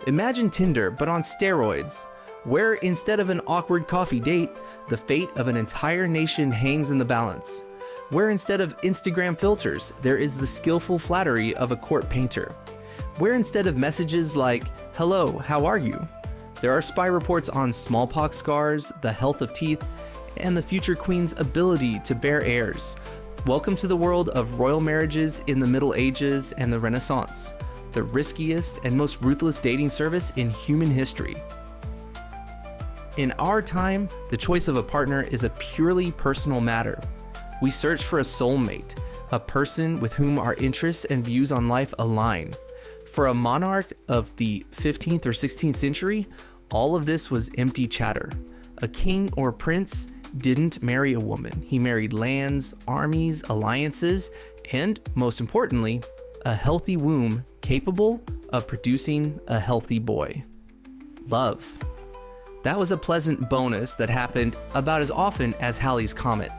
Imagine Tinder, but on steroids, where instead of an awkward coffee date, the fate of an entire nation hangs in the balance. Where instead of Instagram filters, there is the skillful flattery of a court painter. Where instead of messages like, "Hello, how are you?" there are spy reports on smallpox scars, the health of teeth, and the future queen's ability to bear heirs. Welcome to the world of royal marriages in the Middle Ages and the Renaissance, the riskiest and most ruthless dating service in human history. In our time, the choice of a partner is a purely personal matter. We search for a soulmate, a person with whom our interests and views on life align. For a monarch of the 15th or 16th century, all of this was empty chatter. A king or prince didn't marry a woman. He married lands, armies, alliances, and, most importantly, a healthy womb capable of producing a healthy boy. Love. That was a pleasant bonus that happened about as often as Halley's Comet.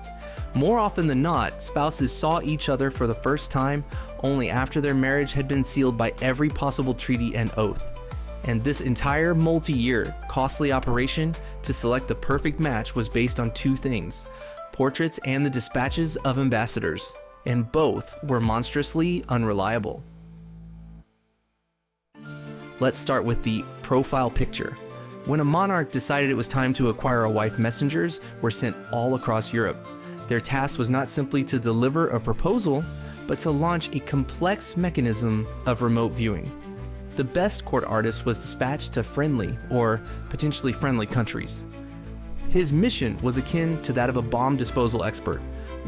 More often than not, spouses saw each other for the first time only after their marriage had been sealed by every possible treaty and oath. And this entire multi-year, costly operation to select the perfect match was based on two things: portraits and the dispatches of ambassadors, and both were monstrously unreliable. Let's start with the profile picture. When a monarch decided it was time to acquire a wife, messengers were sent all across Europe. Their task was not simply to deliver a proposal, but to launch a complex mechanism of remote viewing. The best court artist was dispatched to friendly or potentially friendly countries. His mission was akin to that of a bomb disposal expert.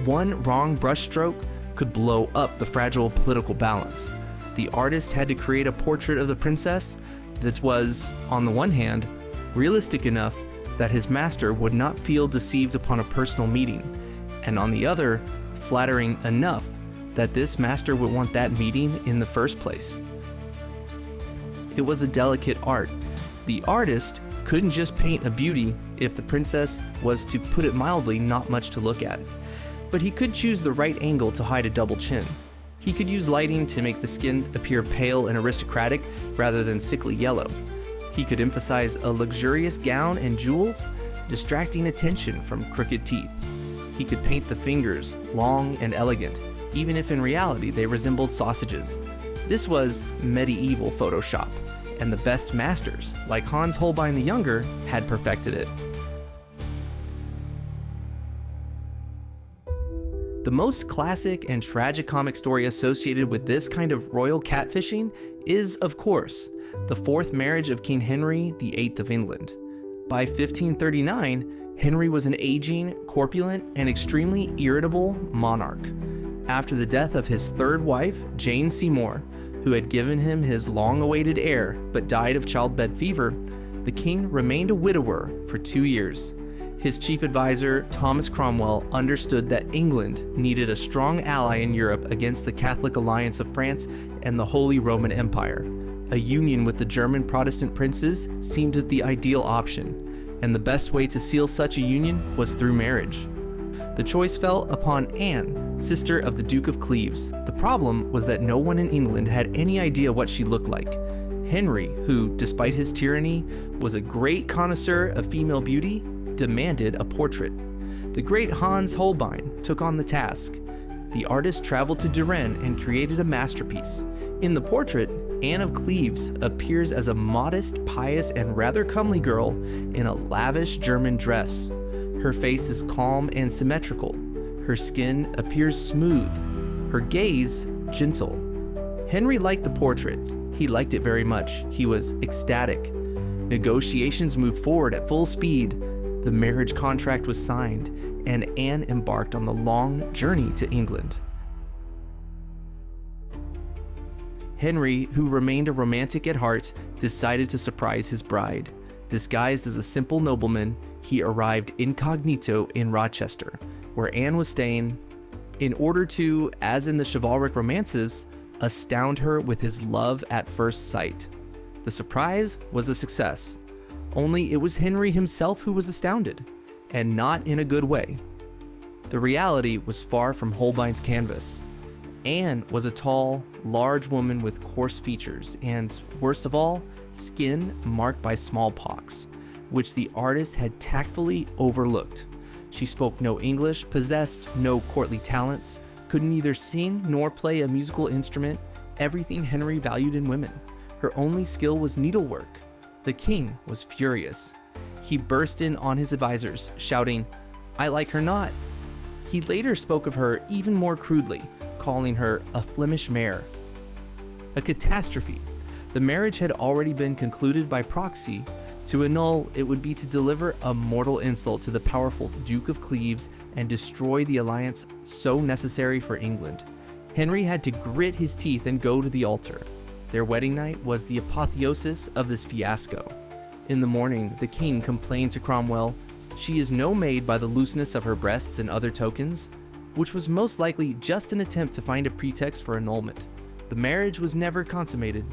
One wrong brushstroke could blow up the fragile political balance. The artist had to create a portrait of the princess that was, on the one hand, realistic enough that his master would not feel deceived upon a personal meeting, and on the other, flattering enough that this master would want that meeting in the first place. It was a delicate art. The artist couldn't just paint a beauty if the princess was, to put it mildly, not much to look at. But he could choose the right angle to hide a double chin. He could use lighting to make the skin appear pale and aristocratic rather than sickly yellow. He could emphasize a luxurious gown and jewels, distracting attention from crooked teeth. He could paint the fingers long and elegant, even if in reality they resembled sausages. This was medieval Photoshop, and the best masters, like Hans Holbein the Younger, had perfected it. The most classic and tragicomic story associated with this kind of royal catfishing is, of course, the fourth marriage of King Henry VIII of England. By 1539, Henry was an aging, corpulent, and extremely irritable monarch. After the death of his third wife, Jane Seymour, who had given him his long-awaited heir but died of childbed fever, the king remained a widower for 2 years. His chief advisor, Thomas Cromwell, understood that England needed a strong ally in Europe against the Catholic alliance of France and the Holy Roman Empire. A union with the German Protestant princes seemed the ideal option, and the best way to seal such a union was through marriage. The choice fell upon Anne, sister of the Duke of Cleves. The problem was that no one in England had any idea what she looked like. Henry, who, despite his tyranny, was a great connoisseur of female beauty, demanded a portrait. The great Hans Holbein took on the task. The artist traveled to Duren and created a masterpiece. In the portrait, Anne of Cleves appears as a modest, pious, and rather comely girl in a lavish German dress. Her face is calm and symmetrical. Her skin appears smooth. Her gaze, gentle. Henry liked the portrait. He liked it very much. He was ecstatic. Negotiations moved forward at full speed. The marriage contract was signed, and Anne embarked on the long journey to England. Henry, who remained a romantic at heart, decided to surprise his bride. Disguised as a simple nobleman, he arrived incognito in Rochester, where Anne was staying, in order to, as in the chivalric romances, astound her with his love at first sight. The surprise was a success, only it was Henry himself who was astounded, and not in a good way. The reality was far from Holbein's canvas. Anne was a tall, large woman with coarse features and, worst of all, skin marked by smallpox, which the artist had tactfully overlooked. She spoke no English, possessed no courtly talents, could neither sing nor play a musical instrument, everything Henry valued in women. Her only skill was needlework. The king was furious. He burst in on his advisors, shouting, "I like her not." He later spoke of her even more crudely, calling her a Flemish mare. A catastrophe. The marriage had already been concluded by proxy. To annul it would be to deliver a mortal insult to the powerful Duke of Cleves and destroy the alliance so necessary for England. Henry had to grit his teeth and go to the altar. Their wedding night was the apotheosis of this fiasco. In the morning, the king complained to Cromwell, "She is no maid by the looseness of her breasts and other tokens," which was most likely just an attempt to find a pretext for annulment. The marriage was never consummated.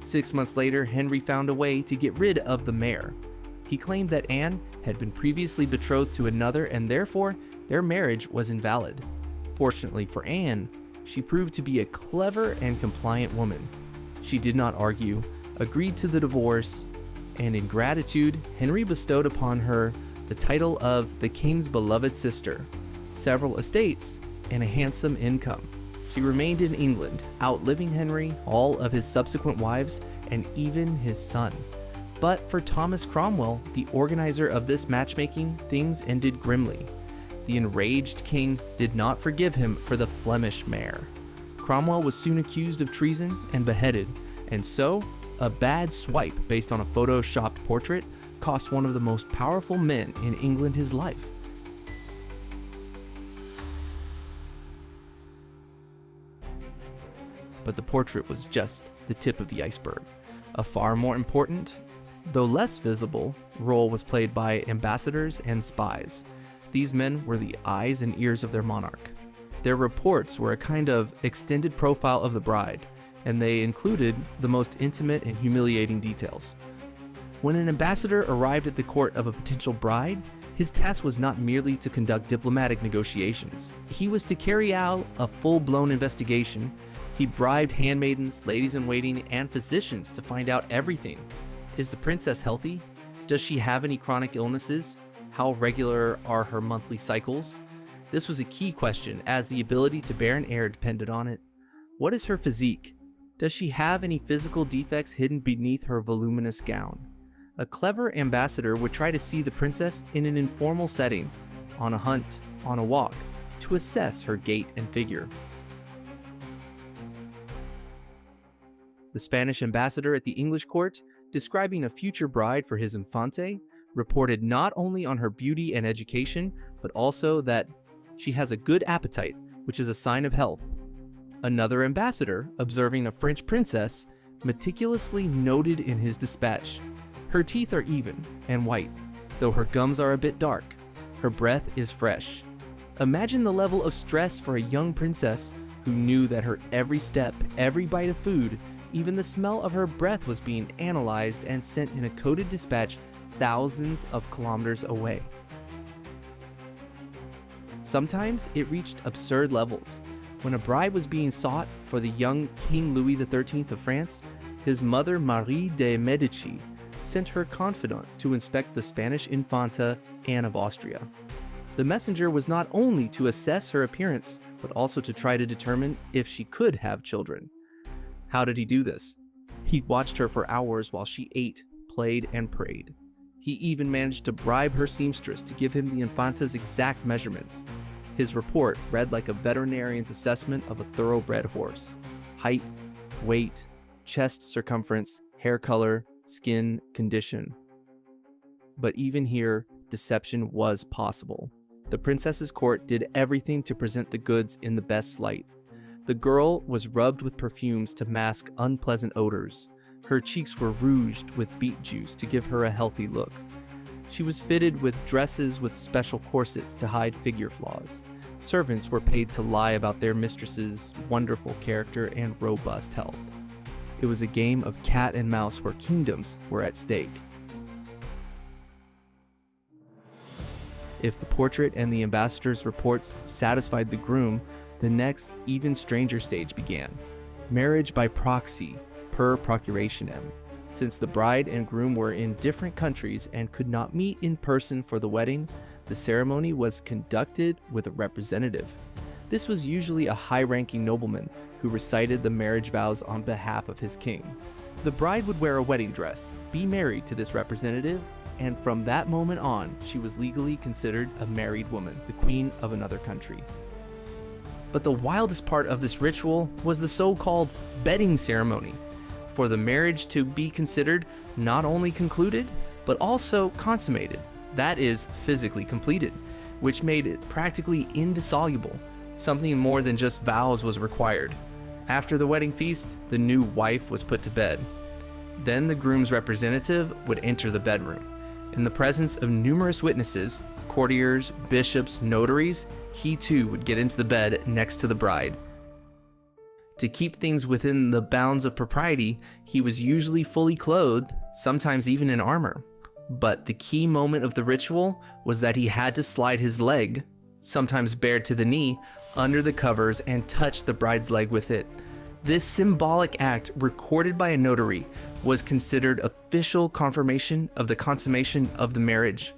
6 months later, Henry found a way to get rid of the mare. He claimed that Anne had been previously betrothed to another and therefore their marriage was invalid. Fortunately for Anne, she proved to be a clever and compliant woman. She did not argue, agreed to the divorce, and in gratitude, Henry bestowed upon her the title of the king's beloved sister, several estates, and a handsome income. She remained in England, outliving Henry, all of his subsequent wives, and even his son. But for Thomas Cromwell, the organizer of this matchmaking, things ended grimly. The enraged king did not forgive him for the Flemish mare. Cromwell was soon accused of treason and beheaded, and so, a bad swipe based on a photoshopped portrait cost one of the most powerful men in England his life. But the portrait was just the tip of the iceberg. A far more important, though less visible, role was played by ambassadors and spies. These men were the eyes and ears of their monarch. Their reports were a kind of extended profile of the bride, and they included the most intimate and humiliating details. When an ambassador arrived at the court of a potential bride, his task was not merely to conduct diplomatic negotiations. He was to carry out a full-blown investigation. He bribed handmaidens, ladies-in-waiting, and physicians to find out everything. Is the princess healthy? Does she have any chronic illnesses? How regular are her monthly cycles? This was a key question, as the ability to bear an heir depended on it. What is her physique? Does she have any physical defects hidden beneath her voluminous gown? A clever ambassador would try to see the princess in an informal setting, on a hunt, on a walk, to assess her gait and figure. The Spanish ambassador at the English court, describing a future bride for his infante, reported not only on her beauty and education, but also that she has a good appetite, which is a sign of health. Another ambassador, observing a French princess, meticulously noted in his dispatch, "Her teeth are even and white, though her gums are a bit dark. Her breath is fresh." Imagine the level of stress for a young princess who knew that her every step, every bite of food, even the smell of her breath was being analyzed and sent in a coded dispatch thousands of kilometers away. Sometimes it reached absurd levels. When a bride was being sought for the young King Louis XIII of France, his mother Marie de Medici sent her confidant to inspect the Spanish Infanta Anne of Austria. The messenger was not only to assess her appearance, but also to try to determine if she could have children. How did he do this? He watched her for hours while she ate, played, and prayed. He even managed to bribe her seamstress to give him the Infanta's exact measurements. His report read like a veterinarian's assessment of a thoroughbred horse. Height, weight, chest circumference, hair color, skin condition. But even here, deception was possible. The princess's court did everything to present the goods in the best light. The girl was rubbed with perfumes to mask unpleasant odors. Her cheeks were rouged with beet juice to give her a healthy look. She was fitted with dresses with special corsets to hide figure flaws. Servants were paid to lie about their mistress's wonderful character and robust health. It was a game of cat and mouse where kingdoms were at stake. If the portrait and the ambassador's reports satisfied the groom, The next, even stranger stage began: marriage by proxy, per procurationem. Since the bride and groom were in different countries and could not meet in person for the wedding, the ceremony was conducted with a representative. This was usually a high-ranking nobleman who recited the marriage vows on behalf of his king. The bride would wear a wedding dress, be married to this representative, and from that moment on, she was legally considered a married woman, the queen of another country. But the wildest part of this ritual was the so-called bedding ceremony, for the marriage to be considered not only concluded, but also consummated, that is, physically completed, which made it practically indissoluble. Something more than just vows was required. After the wedding feast, the new wife was put to bed. Then the groom's representative would enter the bedroom. In the presence of numerous witnesses, courtiers, bishops, notaries, he too would get into the bed next to the bride. To keep things within the bounds of propriety, he was usually fully clothed, sometimes even in armor. But the key moment of the ritual was that he had to slide his leg, sometimes bared to the knee, under the covers and touch the bride's leg with it. This symbolic act, recorded by a notary, was considered official confirmation of the consummation of the marriage.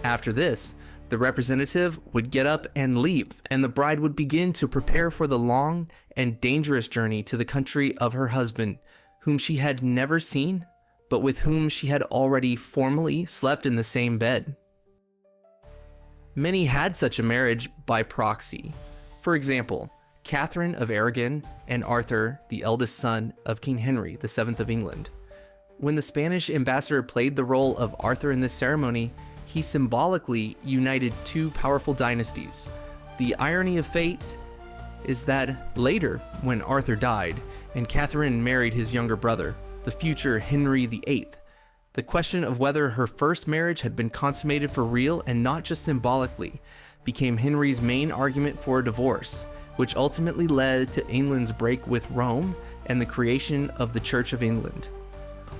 After this, the representative would get up and leave, and the bride would begin to prepare for the long and dangerous journey to the country of her husband, whom she had never seen, but with whom she had already formally slept in the same bed. Many had such a marriage by proxy. For example, Catherine of Aragon and Arthur, the eldest son of King Henry VII of England. When the Spanish ambassador played the role of Arthur in this ceremony, he symbolically united two powerful dynasties. The irony of fate is that later, when Arthur died and Catherine married his younger brother, the future Henry VIII, the question of whether her first marriage had been consummated for real and not just symbolically became Henry's main argument for a divorce, which ultimately led to England's break with Rome and the creation of the Church of England.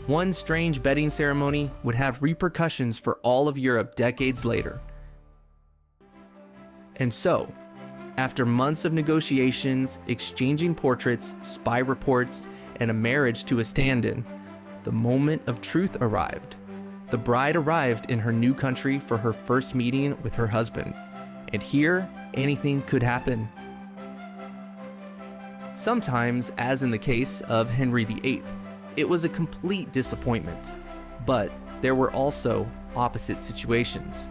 One strange bedding ceremony would have repercussions for all of Europe decades later. And so, after months of negotiations, exchanging portraits, spy reports, and a marriage to a stand-in, the moment of truth arrived. The bride arrived in her new country for her first meeting with her husband, and here, anything could happen. Sometimes, as in the case of Henry VIII, it was a complete disappointment, but there were also opposite situations.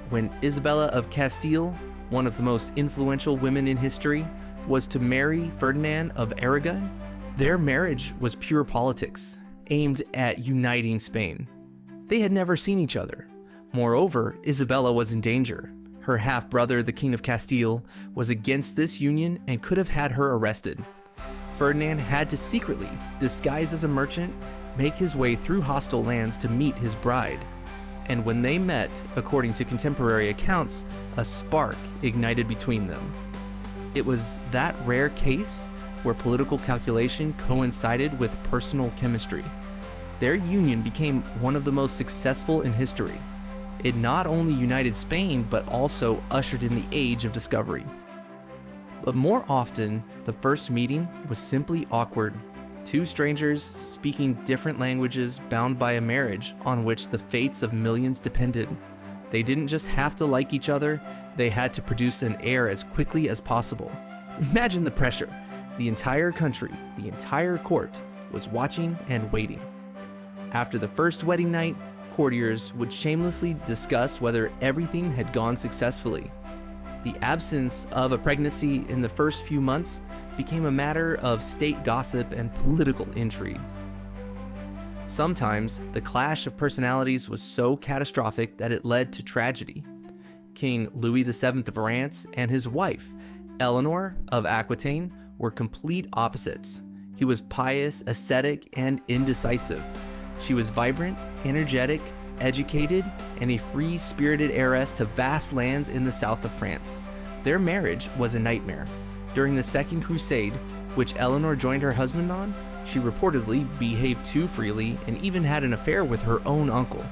When Isabella of Castile, one of the most influential women in history, was to marry Ferdinand of Aragon, their marriage was pure politics, aimed at uniting Spain. They had never seen each other. Moreover, Isabella was in danger. Her half-brother, the King of Castile, was against this union and could have had her arrested. Ferdinand had to secretly, disguised as a merchant, make his way through hostile lands to meet his bride. And when they met, according to contemporary accounts, a spark ignited between them. It was that rare case where political calculation coincided with personal chemistry. Their union became one of the most successful in history. It not only united Spain, but also ushered in the Age of Discovery. But more often, the first meeting was simply awkward. Two strangers speaking different languages bound by a marriage on which the fates of millions depended. They didn't just have to like each other, they had to produce an heir as quickly as possible. Imagine the pressure. The entire country, the entire court, was watching and waiting. After the first wedding night, courtiers would shamelessly discuss whether everything had gone successfully. The absence of a pregnancy in the first few months became a matter of state gossip and political intrigue. Sometimes, the clash of personalities was so catastrophic that it led to tragedy. King Louis VII of France and his wife, Eleanor of Aquitaine, were complete opposites. He was pious, ascetic, and indecisive. She was vibrant, energetic, educated, and a free-spirited heiress to vast lands in the south of France. Their marriage was a nightmare. During the Second Crusade, which Eleanor joined her husband on, she reportedly behaved too freely and even had an affair with her own uncle.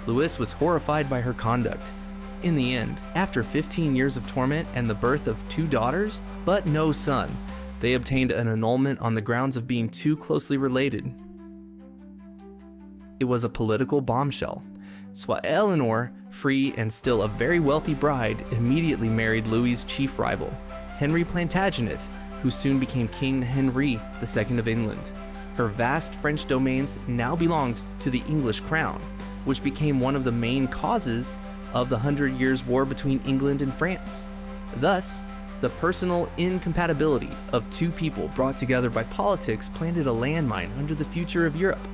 Louis was horrified by her conduct. In the end, after 15 years of torment and the birth of 2 daughters, but no son, they obtained an annulment on the grounds of being too closely related. It was a political bombshell. So Eleanor, free and still a very wealthy bride, immediately married Louis's chief rival, Henry Plantagenet, who soon became King Henry II of England. Her vast French domains now belonged to the English crown, which became one of the main causes of the 100 Years' War between England and France. Thus, the personal incompatibility of 2 people brought together by politics planted a landmine under the future of Europe.